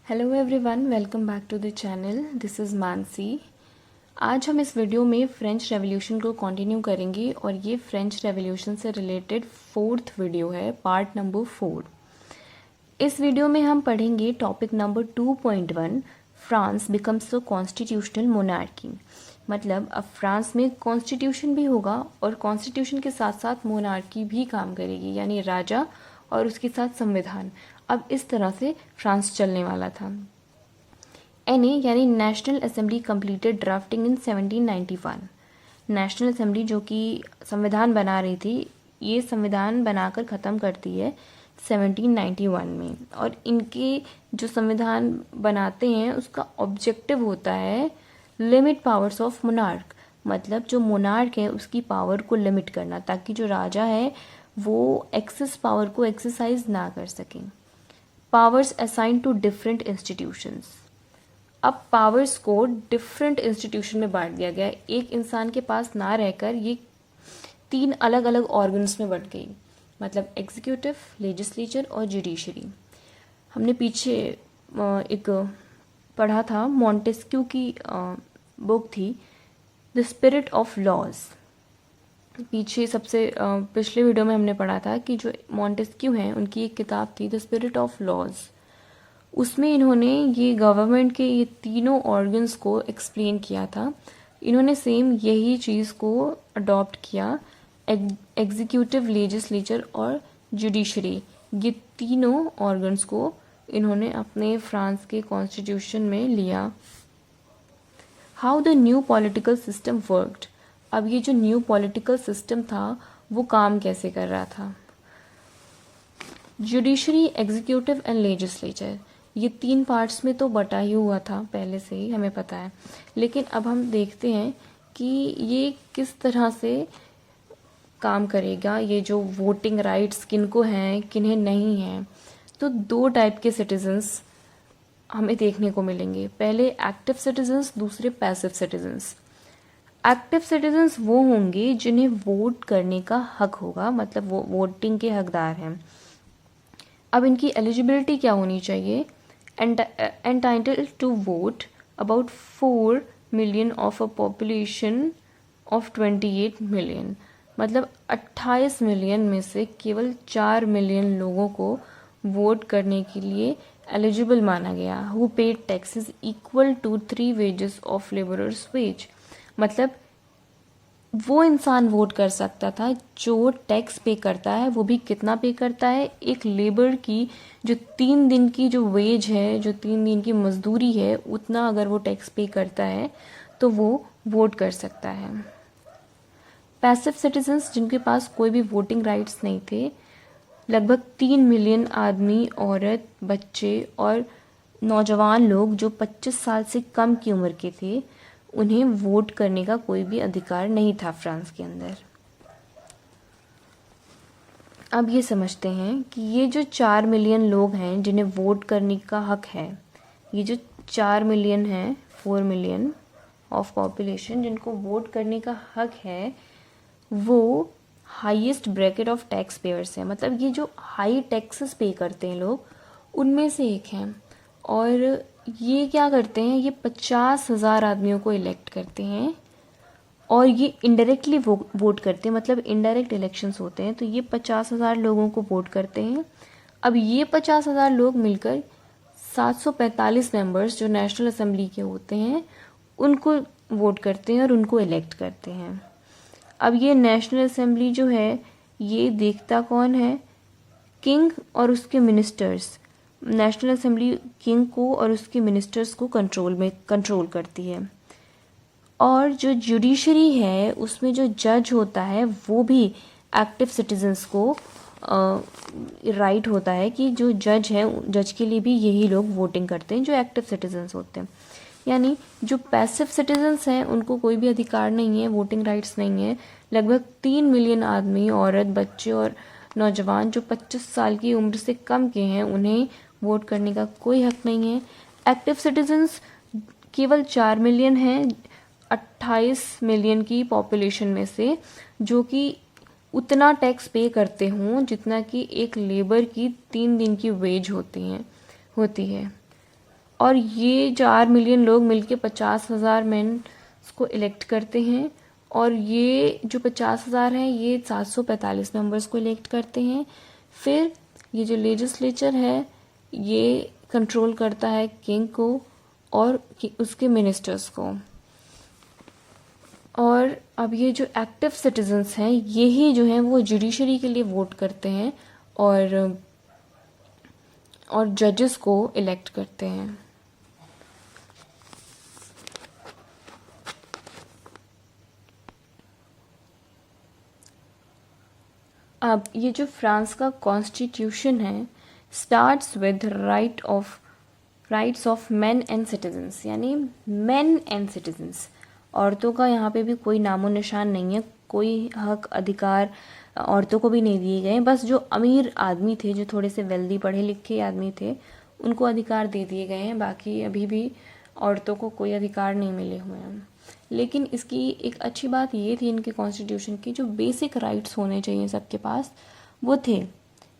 Hello everyone, welcome back to the channel. This is Mansi. आज हम इस वीडियो में फ्रेंच रेवोल्यूशन को कंटिन्यू करेंगे और ये फ्रेंच रेवोल्यूशन से रिलेटेड फोर्थ वीडियो है, पार्ट नंबर 4। इस वीडियो में हम पढ़ेंगे topic number 2.1, France becomes a constitutional monarchy. मतलब अब फ्रांस में कॉन्स्टिट्यूशन भी होगा और कॉन्स्टिट्यूशन के साथ साथ मोनार्की भी काम करेगी, यानी राजा और उसके साथ संविधान। अब इस तरह से फ्रांस चलने वाला था। एनए यानी नेशनल असेंबली कंप्लीटेड ड्राफ्टिंग इन 1791। नेशनल असेंबली जो कि संविधान बना रही थी, ये संविधान बनाकर ख़त्म करती है 1791 में। और इनके जो संविधान बनाते हैं उसका ऑब्जेक्टिव होता है लिमिट पावर्स ऑफ मोनार्क। मतलब जो मोनार्क है उसकी पावर को लिमिट करना, ताकि जो राजा है वो एक्सेस पावर को एक्सरसाइज ना कर सकें। Powers assign to different institutions. अब पावर्स को डिफरेंट इंस्टीट्यूशन में बांट दिया गया। एक इंसान के पास ना रहकर ये 3 अलग अलग ऑर्गन्स में बंट गई। मतलब एग्जीक्यूटिव, लेजिस्लेचर और जुडिशरी। हमने पीछे एक पढ़ा था, मॉन्टेस्क्यू की बुक थी द स्पिरिट ऑफ लॉज। पीछे सबसे पिछले वीडियो में हमने पढ़ा था कि जो मॉन्टेस्क्यू हैं उनकी एक किताब थी द स्पिरिट ऑफ लॉज। उसमें इन्होंने ये गवर्नमेंट के ये तीनों ऑर्गन्स को एक्सप्लेन किया था। इन्होंने सेम यही चीज़ को अडॉप्ट किया। एग्जीक्यूटिव, लेजिस्लेचर और जुडिशरी, ये तीनों ऑर्गन्स को इन्होंने अपने फ्रांस के कॉन्स्टिट्यूशन में लिया। How the new political system worked. अब ये जो न्यू पॉलिटिकल सिस्टम था वो काम कैसे कर रहा था। जुडिशरी, एग्जीक्यूटिव एंड लेजिस्लेचर, ये 3 पार्ट्स में तो बटा ही हुआ था, पहले से ही हमें पता है। लेकिन अब हम देखते हैं कि ये किस तरह से काम करेगा। ये जो वोटिंग राइट्स किनको हैं किन्हें नहीं हैं, तो 2 टाइप के सिटीजन्स हमें देखने को मिलेंगे। पहले एक्टिव सिटीजन्स, दूसरे पैसिव सिटीजन्स। एक्टिव सिटीजन्स वो होंगे जिन्हें वोट करने का हक होगा, मतलब वो वोटिंग के हकदार हैं। अब इनकी एलिजिबिलिटी क्या होनी चाहिए। Entitled to vote about 4 million of a population of 28 million. मतलब 28 मिलियन में से केवल 4 मिलियन लोगों को वोट करने के लिए एलिजिबल माना गया। Who paid taxes equal to 3 wages of labourers wage. मतलब वो इंसान वोट कर सकता था जो टैक्स पे करता है, वो भी कितना पे करता है, एक लेबर की जो 3 दिन की जो वेज है, जो 3 दिन की मजदूरी है, उतना अगर वो टैक्स पे करता है तो वो वोट कर सकता है। पैसिव सिटीजन्स, जिनके पास कोई भी वोटिंग राइट्स नहीं थे, लगभग 3 मिलियन आदमी, औरत, बच्चे और नौजवान लोग जो 25 साल से कम की उम्र के थे, उन्हें वोट करने का कोई भी अधिकार नहीं था फ्रांस के अंदर। अब ये समझते हैं कि ये जो 4 मिलियन लोग हैं जिन्हें वोट करने का हक है, ये जो 4 मिलियन हैं, 4 मिलियन ऑफ पॉपुलेशन जिनको वोट करने का हक है, वो highest bracket of tax payers हैं। मतलब ये जो हाई टैक्सेस पे करते हैं लोग, उनमें से एक हैं। और ये क्या करते हैं, ये 50,000 आदमियों को इलेक्ट करते हैं और ये इनडायरेक्टली वोट करते हैं। मतलब इनडायरेक्ट इलेक्शंस होते हैं, तो ये 50,000 लोगों को वोट करते हैं। अब ये 50,000 लोग मिलकर 745 मेंबर्स जो नेशनल असेंबली के होते हैं उनको वोट करते हैं और उनको इलेक्ट करते हैं। अब ये नेशनल असेंबली जो है ये देखता कौन है, किंग और उसके मिनिस्टर्स। नेशनल असेंबली किंग को और उसके मिनिस्टर्स को कंट्रोल करती है। और जो जुडिशरी है उसमें जो जज होता है वो भी एक्टिव सिटीजन्स को राइट होता है कि जो जज है, जज के लिए भी यही लोग वोटिंग करते हैं जो एक्टिव सिटीजन्स होते हैं। यानी जो पैसिव सिटीजन्स हैं उनको कोई भी अधिकार नहीं है, वोटिंग राइट्स नहीं है। लगभग 3 मिलियन आदमी, औरत, बच्चे और नौजवान जो 25 साल की उम्र से कम के हैं, उन्हें वोट करने का कोई हक नहीं है। एक्टिव सिटीजन्स केवल 4 मिलियन हैं 28 मिलियन की पॉपुलेशन में से, जो कि उतना टैक्स पे करते हों जितना कि एक लेबर की 3 दिन की वेज होती है। और ये 4 मिलियन लोग मिलके 50,000 मैन को इलेक्ट करते हैं, और ये जो 50,000 हैं ये 745 मेंबर्स को इलेक्ट करते हैं। फिर ये जो लेजिस्लेचर है ये कंट्रोल करता है किंग को और उसके मिनिस्टर्स को। और अब ये जो एक्टिव सिटीजन्स हैं यही जो हैं वो जुडिशरी के लिए वोट करते हैं और जजेस को इलेक्ट करते हैं। अब ये जो फ्रांस का कॉन्स्टिट्यूशन है starts with rights of main and citizens, यानी मेन एंड सिटीजन्स। औरतों का यहाँ पे भी कोई नामो निशान नहीं है, कोई हक अधिकार औरतों को भी नहीं दिए गए। बस जो अमीर आदमी थे, जो थोड़े से वेल्दी पढ़े लिखे आदमी थे, उनको अधिकार दे दिए गए हैं। बाकी अभी भी औरतों को कोई अधिकार नहीं मिले हुए हैं। लेकिन इसकी एक अच्छी बात ये थी इनके कॉन्स्टिट्यूशन की, जो बेसिक राइट्स होने चाहिए सबके पास वो थे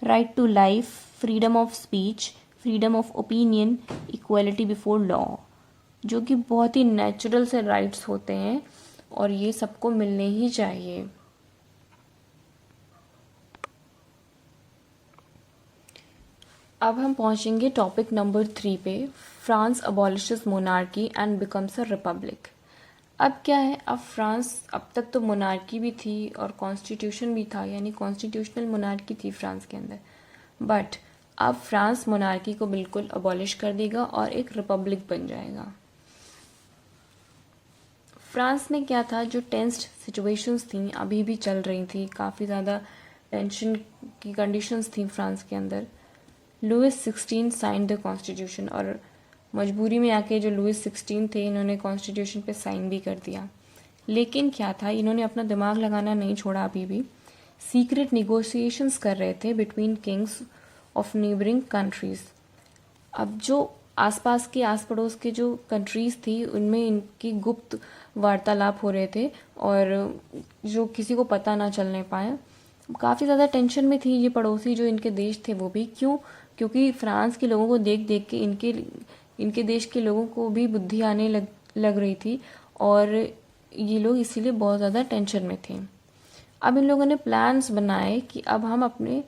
right to life, freedom of speech, freedom of opinion, equality before law, जो कि बहुत ही नेचुरल से राइट्स होते हैं और ये सबको मिलने ही चाहिए। अब हम पहुंचेंगे टॉपिक नंबर 3 पे, France अबॉलिशेस monarchy and becomes a republic. अब क्या है, अब फ्रांस, अब तक तो मोनार्की भी थी और कॉन्स्टिट्यूशन भी था, यानी कॉन्स्टिट्यूशनल मोनार्की थी फ्रांस के अंदर, बट अब फ्रांस मोनार्की को बिल्कुल अबॉलिश कर देगा और एक रिपब्लिक बन जाएगा। फ्रांस में क्या था, जो टेंस्ड सिचुएशंस थी अभी भी चल रही थी, काफ़ी ज़्यादा टेंशन की कंडीशंस थी फ्रांस के अंदर। लुइस 16 साइन द कॉन्स्टिट्यूशन, और मजबूरी में आके जो लुइस 16 थे इन्होंने कॉन्स्टिट्यूशन पे साइन भी कर दिया। लेकिन क्या था, इन्होंने अपना दिमाग लगाना नहीं छोड़ा, अभी भी सीक्रेट निगोशिएशंस कर रहे थे between Kings of neighbouring countries. अब जो आसपास के आस पड़ोस के जो कंट्रीज़ थी उनमें इनकी गुप्त वार्तालाप हो रहे थे और जो किसी को पता ना चलने पाए। काफ़ी ज़्यादा टेंशन में थी ये पड़ोसी जो इनके देश थे वो भी। क्यों? क्योंकि फ्रांस के लोगों को देख देख के इनके देश के लोगों को भी बुद्धि आने लग रही थी और ये लोग इसीलिए बहुत ज़्यादा टेंशन में थे। अब इन लोगों ने प्लान्स बनाए कि अब हम अपने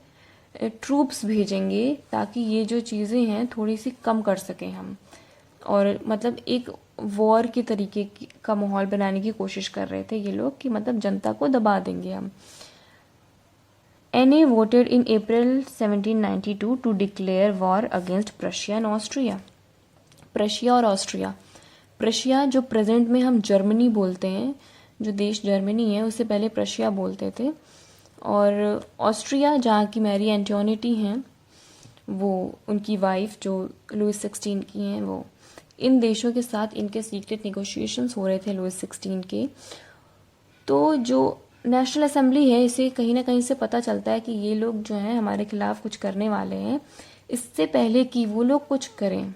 ट्रूप्स भेजेंगे ताकि ये जो चीज़ें हैं थोड़ी सी कम कर सकें हम, और मतलब एक वॉर के तरीके का माहौल बनाने की कोशिश कर रहे थे ये लोग कि मतलब जनता को दबा देंगे हम। NA voted in April 1792 to declare war against Prussia and Austria. Prussia और ऑस्ट्रिया, प्रशिया जो प्रेजेंट में हम जर्मनी बोलते हैं, जो देश जर्मनी है उसे पहले प्रशिया बोलते थे, और ऑस्ट्रिया जहाँ की मैरी एंटोनिटी हैं वो उनकी वाइफ जो लुइस 16 की हैं वो, इन देशों के साथ इनके सीक्रेट निगोशिएशंस हो रहे थे लुइस 16 के। तो जो नेशनल असेंबली है इसे कहीं ना कहीं से पता चलता है कि ये लोग जो हैं हमारे खिलाफ कुछ करने वाले हैं, इससे पहले कि वो लोग कुछ करें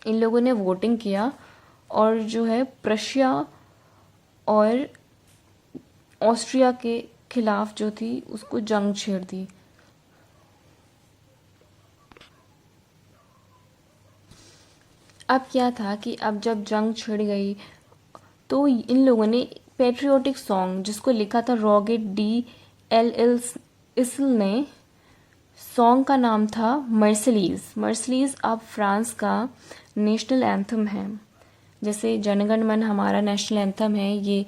इन लोगों ने वोटिंग किया और जो है प्रशिया और ऑस्ट्रिया के खिलाफ जो थी उसको जंग छेड़ दी। अब क्या था कि अब जब जंग छिड़ गई तो इन लोगों ने पेट्रियोटिक सॉन्ग जिसको लिखा था रॉगेट डी एल इसल ने, सॉन्ग का नाम था मर्सिलीज। मर्सिलीज अब फ्रांस का नेशनल एंथम है। जैसे जनगण मन हमारा नेशनल एंथम है, ये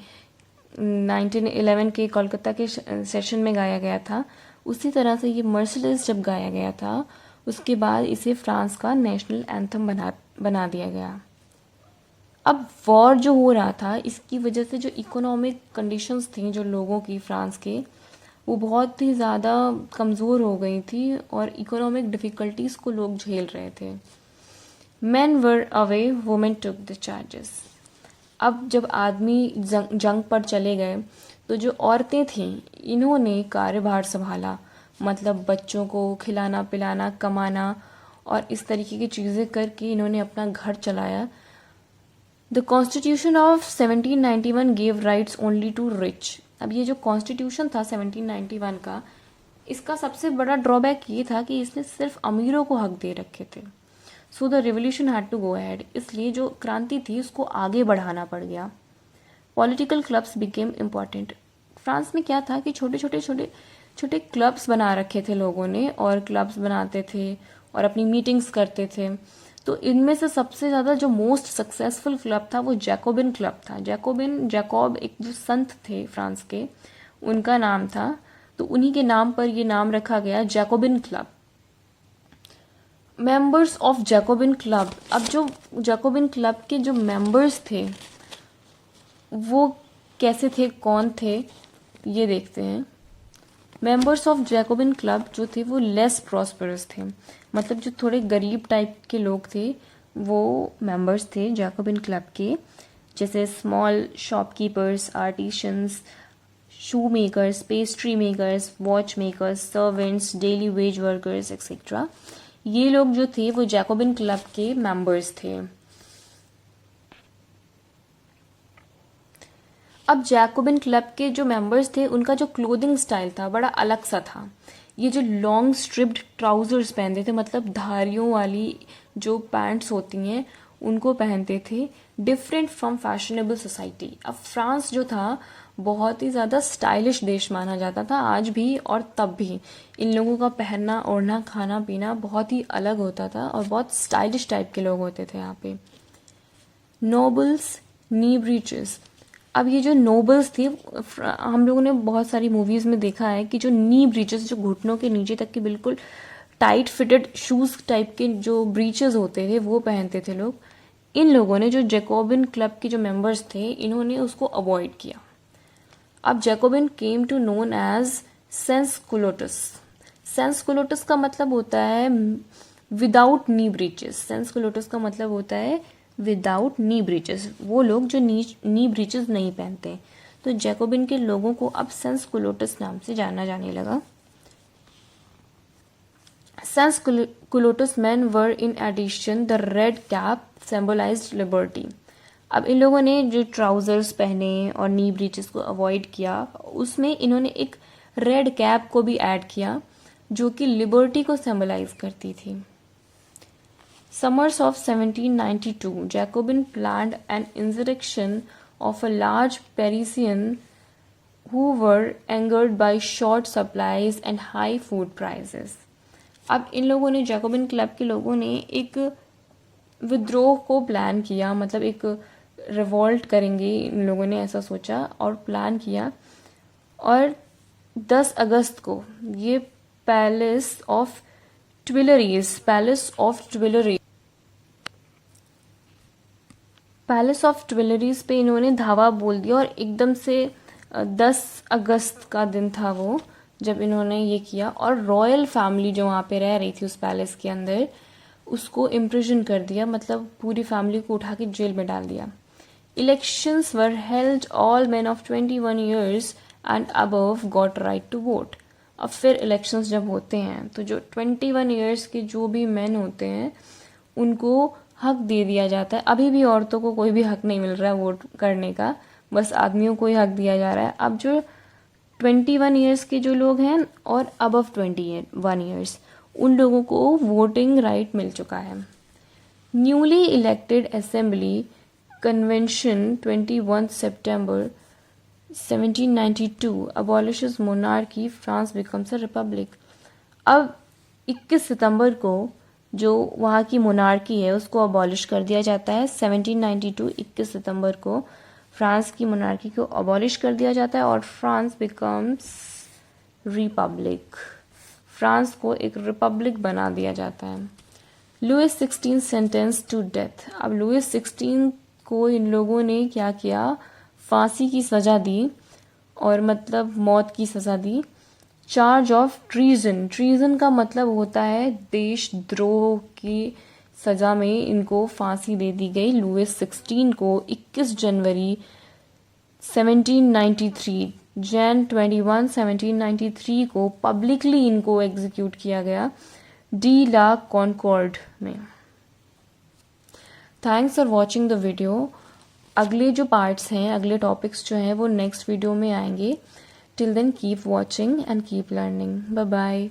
1911 के कोलकाता के सेशन में गाया गया था, उसी तरह से ये मर्सिलीज जब गाया गया था उसके बाद इसे फ्रांस का नेशनल एंथम बना दिया गया। अब वॉर जो हो रहा था इसकी वजह से जो इकोनॉमिक कंडीशंस थी जो लोगों की फ्रांस के, वो बहुत ही ज़्यादा कमज़ोर हो गई थी और इकोनॉमिक डिफ़िकल्टीज़ को लोग झेल रहे थे। Men were away, women took the charges. अब जब आदमी जंग पर चले गए तो जो औरतें थीं इन्होंने कार्यभार संभाला, मतलब बच्चों को खिलाना पिलाना, कमाना और इस तरीके की चीज़ें करके इन्होंने अपना घर चलाया। The constitution of 1791 gave rights only to rich. अब ये जो कॉन्स्टिट्यूशन था 1791 का, इसका सबसे बड़ा ड्रॉबैक ये था कि इसने सिर्फ अमीरों को हक दे रखे थे। So the revolution had to go ahead, इसलिए जो क्रांति थी उसको आगे बढ़ाना पड़ गया। Political clubs became important. France में क्या था कि छोटे छोटे क्लब्स बना रखे थे लोगों ने, और क्लब्स बनाते थे और अपनी मीटिंग्स करते थे। तो इनमें से सबसे ज़्यादा जो मोस्ट सक्सेसफुल क्लब था वो जैकोबिन क्लब था। जैकोब एक जो संत थे फ्रांस के, उनका नाम था, तो उन्हीं के नाम पर ये नाम रखा गया Jacobin club. Members of Jacobin club, अब जो जैकोबिन क्लब के जो मेंबर्स थे वो कैसे थे, कौन थे, ये देखते हैं। मेंबर्स ऑफ जैकोबिन क्लब जो थे वो लेस प्रॉस्परस थे, मतलब जो थोड़े गरीब टाइप के लोग थे वो मेंबर्स थे जैकोबिन क्लब के, जैसे small shopkeepers, artisans, shoe makers, pastry makers, watch makers, servants, daily wage workers etcetera. ये लोग जो थे वो जैकोबिन क्लब के मेंबर्स थे। अब जैकोबिन क्लब के जो मेंबर्स थे उनका जो क्लोथिंग स्टाइल था बड़ा अलग सा था। ये जो लॉन्ग स्ट्रिप्ड ट्राउजर्स पहनते थे, मतलब धारियों वाली जो पैंट्स होती हैं उनको पहनते थे, डिफरेंट फ्रॉम फैशनेबल सोसाइटी। अब फ्रांस जो था बहुत ही ज़्यादा स्टाइलिश देश माना जाता था आज भी और तब भी। इन लोगों का पहनना ओढ़ना खाना पीना बहुत ही अलग होता था और बहुत स्टाइलिश टाइप के लोग होते थे यहाँ पे। नोबल्स, नी ब्रीचेस। अब ये जो नोबल्स थे, हम लोगों ने बहुत सारी मूवीज़ में देखा है कि जो नी ब्रीचेस, जो घुटनों के नीचे तक के बिल्कुल टाइट फिटेड शूज़ टाइप के जो ब्रीचेस होते थे वो पहनते थे लोग। इन लोगों ने, जो जैकोबिन क्लब के जो मेंबर्स थे, इन्होंने उसको अवॉइड किया। अब Jacobin came to known as sansculottes. Sansculottes का मतलब होता है विदाउट नी ब्रीचेस। सेंसकुलोटस का मतलब होता है विदाउट नी ब्रीचेस, वो लोग जो नी ब्रीचेस नहीं पहनते। तो जैकोबिन के लोगों को अब सेंसकुलोटस नाम से जाना जाने लगा। सेंसकुलोटस men were in addition the red cap symbolized liberty। अब इन लोगों ने जो ट्राउजर्स पहने और नी ब्रीचेस को अवॉइड किया, उसमें इन्होंने एक रेड कैप को भी ऐड किया जो कि लिबर्टी को सिंबलाइज करती थी। Summers of 1792, Jacobin planned an insurrection of a large Parisian who were angered by short supplies and high food prices। अब इन लोगों ने, जैकोबिन क्लब के लोगों ने एक विद्रोह को प्लान किया, मतलब एक रिवॉल्ट करेंगे इन लोगों ने ऐसा सोचा और प्लान किया। और 10 अगस्त को ये पैलेस ऑफ ट्विलरीज पे इन्होंने धावा बोल दिया। और एकदम से 10 अगस्त का दिन था वो जब इन्होंने ये किया, और रॉयल फैमिली जो वहाँ पे रह रही थी उस पैलेस के अंदर, उसको इम्प्रिजन कर दिया, मतलब पूरी फैमिली को उठा के जेल में डाल दिया। Elections were held, all men of 21 years and above got right to vote. अब फिर इलेक्शंस जब होते हैं तो जो 21 ईयर्स के जो भी मैन होते हैं उनको हक दे दिया जाता है। अभी भी औरतों को कोई भी हक नहीं मिल रहा है वोट करने का, बस आदमियों को ही हक दिया जा रहा है। अब जो 21 ईयर्स के जो लोग हैं और अबव 21 ईयर्स, उन लोगों को वोटिंग राइट मिल चुका है। Newly elected assembly convention 21 September 1792 abolishes monarchy, France becomes a republic। अब 21 सितंबर को जो वहाँ की मोनार्की है उसको अबॉलिश कर दिया जाता है। 1792 21 सितंबर को फ्रांस की मोनार्की को अबॉलिश कर दिया जाता है और फ्रांस बिकम्स रिपब्लिक। फ्रांस को एक रिपब्लिक बना दिया जाता है। Louis 16 sentence to death. अब लुइस 16 को इन लोगों ने क्या किया, फांसी की सज़ा दी, और मतलब मौत की सज़ा दी। Charge of treason. ट्रीजन का मतलब होता है देशद्रोह की सज़ा में इनको फांसी दे दी गई। लुइस 16 को 21 जनवरी 1793 जैन 21 1793 को पब्लिकली इनको एग्जीक्यूट किया गया डी ला कॉनकॉर्ड में। Thanks for watching the video. अगले जो पार्ट्स हैं, अगले टॉपिक्स जो हैं वो नेक्स्ट वीडियो में आएंगे। Till then keep watching and keep learning. Bye bye.